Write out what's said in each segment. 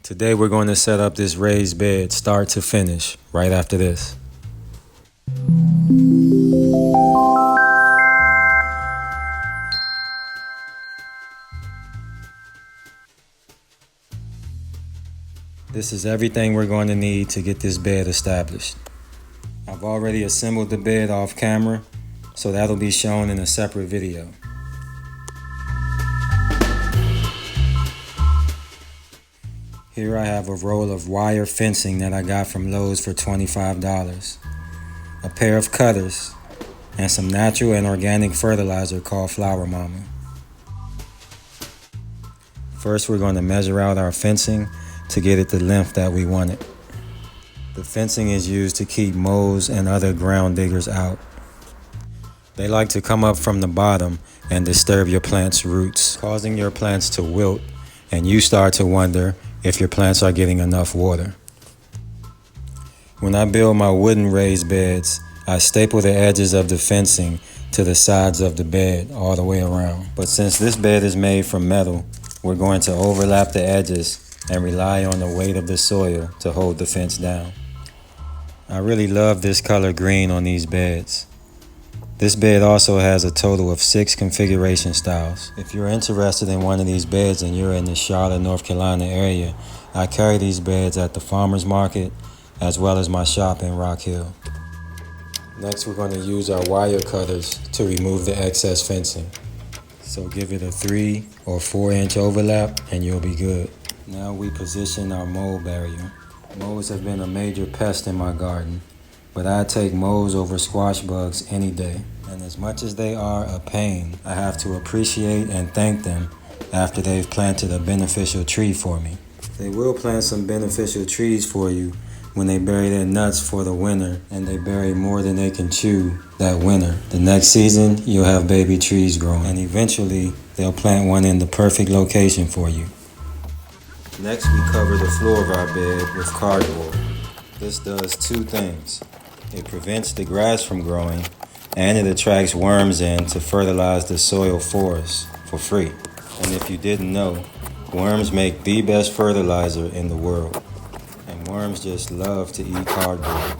Today we're going to set up this raised bed start to finish right after this. This is everything we're going to need to get this bed established. I've already assembled the bed off camera, so that'll be shown in a separate video. Here I have a roll of wire fencing that I got from Lowe's for $25, a pair of cutters, and some natural and organic fertilizer called Flower Mama. First, we're going to measure out our fencing to get it the length that we want it. The fencing is used to keep moles and other ground diggers out. They like to come up from the bottom and disturb your plant's roots, causing your plants to wilt, and you start to wonder if your plants are getting enough water. When I build my wooden raised beds, I staple the edges of the fencing to the sides of the bed all the way around. But since this bed is made from metal, we're going to overlap the edges and rely on the weight of the soil to hold the fence down. I really love this color green on these beds. This bed also has a total of 6 configuration styles. If you're interested in one of these beds and you're in the Charlotte, North Carolina area, I carry these beds at the farmer's market as well as my shop in Rock Hill. Next, we're going to use our wire cutters to remove the excess fencing. So give it a 3 or 4 inch overlap and you'll be good. Now we position our mold barrier. Moles have been a major pest in my garden, but I take moles over squash bugs any day. And as much as they are a pain, I have to appreciate and thank them after they've planted a beneficial tree for me. They will plant some beneficial trees for you when they bury their nuts for the winter and they bury more than they can chew that winter. The next season, you'll have baby trees growing, and eventually they'll plant one in the perfect location for you. Next, we cover the floor of our bed with cardboard. This does 2 things. It prevents the grass from growing, and it attracts worms in to fertilize the soil for us for free. And if you didn't know, worms make the best fertilizer in the world. And worms just love to eat cardboard.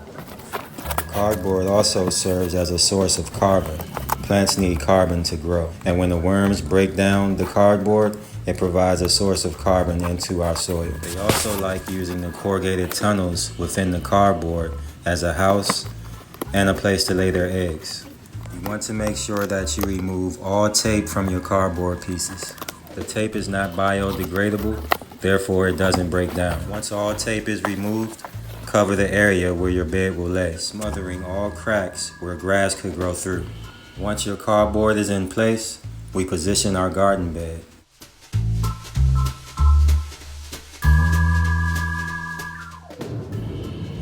Cardboard also serves as a source of carbon. Plants need carbon to grow. And when the worms break down the cardboard, it provides a source of carbon into our soil. They also like using the corrugated tunnels within the cardboard as a house and a place to lay their eggs. You want to make sure that you remove all tape from your cardboard pieces. The tape is not biodegradable, therefore it doesn't break down. Once all tape is removed, cover the area where your bed will lay, smothering all cracks where grass could grow through. Once your cardboard is in place, we position our garden bed.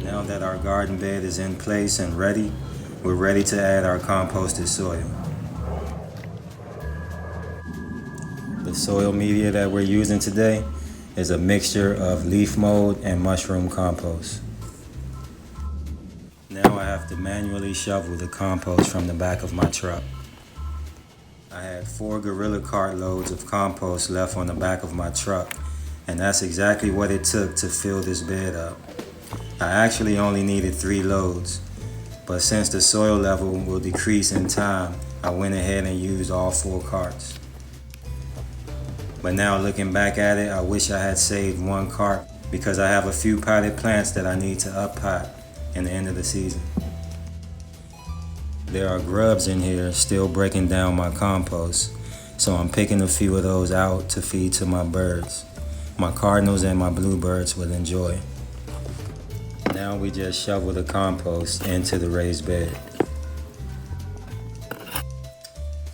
Now that our garden bed is in place and ready, we're ready to add our composted soil. The soil media that we're using today is a mixture of leaf mold and mushroom compost. Now I have to manually shovel the compost from the back of my truck. I had 4 gorilla cart loads of compost left on the back of my truck, and that's exactly what it took to fill this bed up. I actually only needed 3 loads, but since the soil level will decrease in time, I went ahead and used all 4 carts. But now looking back at it, I wish I had saved 1 cart because I have a few potted plants that I need to up pot in the end of the season. There are grubs in here still breaking down my compost, so I'm picking a few of those out to feed to my birds. My cardinals and my bluebirds will enjoy. Now we just shovel the compost into the raised bed.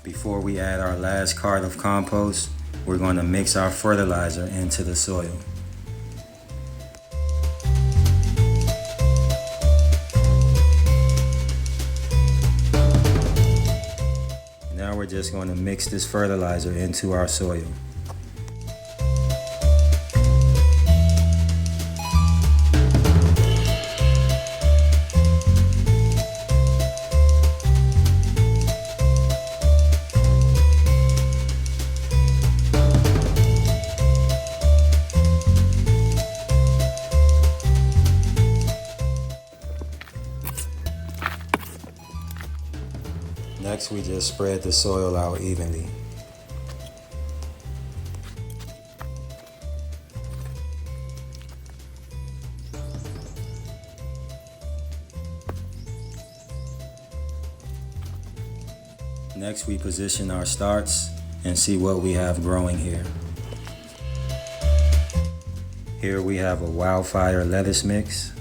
Before we add our last cart of compost, we're going to mix our fertilizer into the soil. Now we're just going to mix this fertilizer into our soil. Next, we just spread the soil out evenly. Next, we position our starts and see what we have growing here. Here we have a wildfire lettuce mix.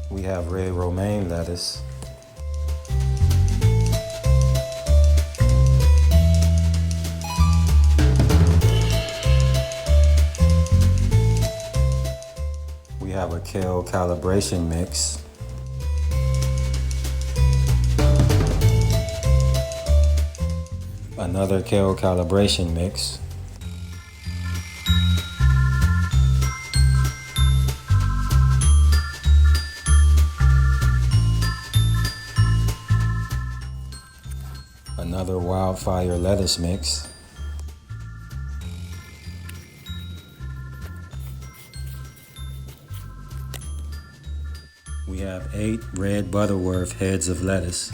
We have red romaine lettuce. We have a kale calibration mix. Another kale calibration mix. Another wildfire lettuce mix. We have 8 red butterworth heads of lettuce.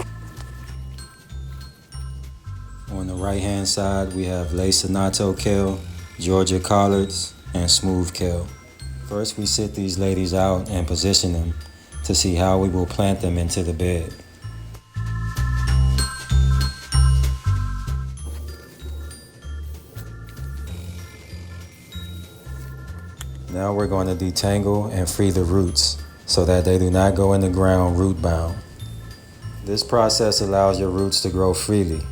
On the right hand side, we have lacinato kale, Georgia collards, and smooth kale. First, we sit these ladies out and position them to see how we will plant them into the bed. Now we're going to detangle and free the roots so that they do not go in the ground root bound. This process allows your roots to grow freely.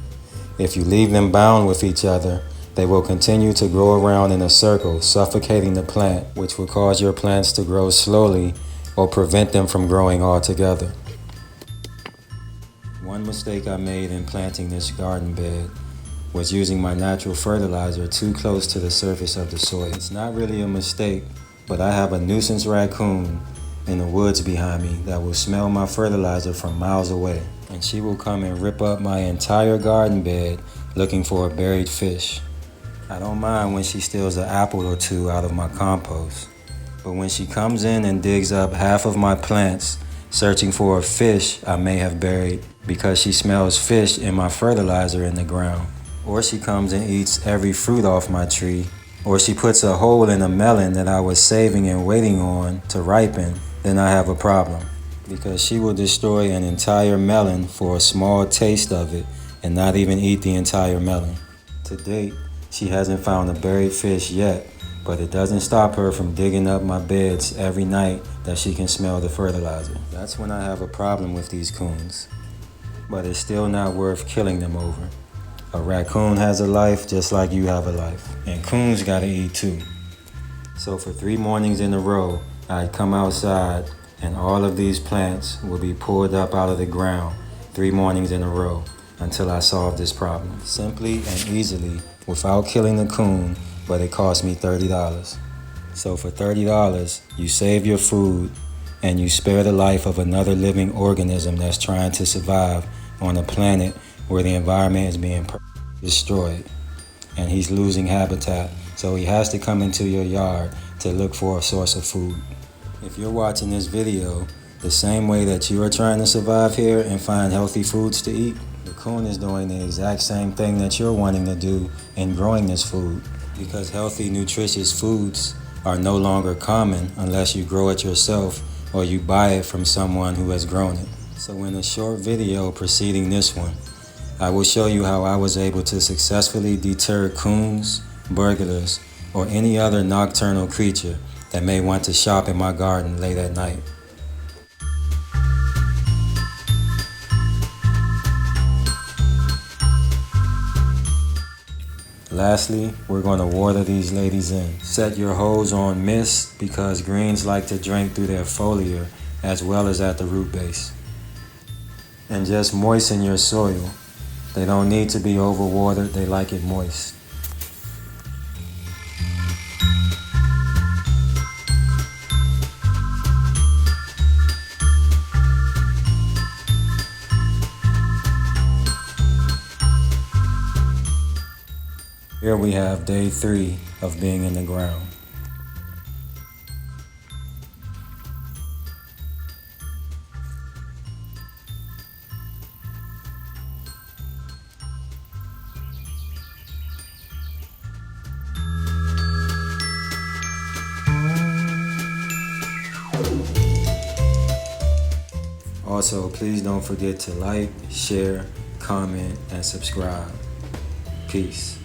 If you leave them bound with each other, they will continue to grow around in a circle, suffocating the plant, which will cause your plants to grow slowly or prevent them from growing altogether. One mistake I made in planting this garden bed was using my natural fertilizer too close to the surface of the soil. It's not really a mistake, but I have a nuisance raccoon in the woods behind me that will smell my fertilizer from miles away, and she will come and rip up my entire garden bed looking for a buried fish. I don't mind when she steals an apple or two out of my compost, but when she comes in and digs up half of my plants searching for a fish I may have buried because she smells fish in my fertilizer in the ground, or she comes and eats every fruit off my tree, or she puts a hole in a melon that I was saving and waiting on to ripen, then I have a problem, because she will destroy an entire melon for a small taste of it and not even eat the entire melon. To date, she hasn't found a buried fish yet, but it doesn't stop her from digging up my beds every night that she can smell the fertilizer. That's when I have a problem with these coons, but it's still not worth killing them over. A raccoon has a life just like you have a life, and coons gotta eat too. So for 3 mornings in a row, I'd come outside and all of these plants would be pulled up out of the ground 3 mornings in a row until I solved this problem. Simply and easily, without killing the coon, but it cost me $30. So for $30, you save your food and you spare the life of another living organism that's trying to survive on a planet where the environment is being destroyed and he's losing habitat, so he has to come into your yard to look for a source of food. If you're watching this video the same way that you are trying to survive here and find healthy foods to eat, the coon is doing the exact same thing that you're wanting to do in growing this food, because healthy, nutritious foods are no longer common unless you grow it yourself or you buy it from someone who has grown it. So in a short video preceding this one, I will show you how I was able to successfully deter coons, burglars, or any other nocturnal creature that may want to shop in my garden late at night. Lastly, we're going to water these ladies in. Set your hose on mist because greens like to drink through their foliar as well as at the root base. And just moisten your soil. They don't need to be overwatered, they like it moist. Here we have day 3 of being in the ground. Also, please don't forget to like, share, comment, and subscribe. Peace.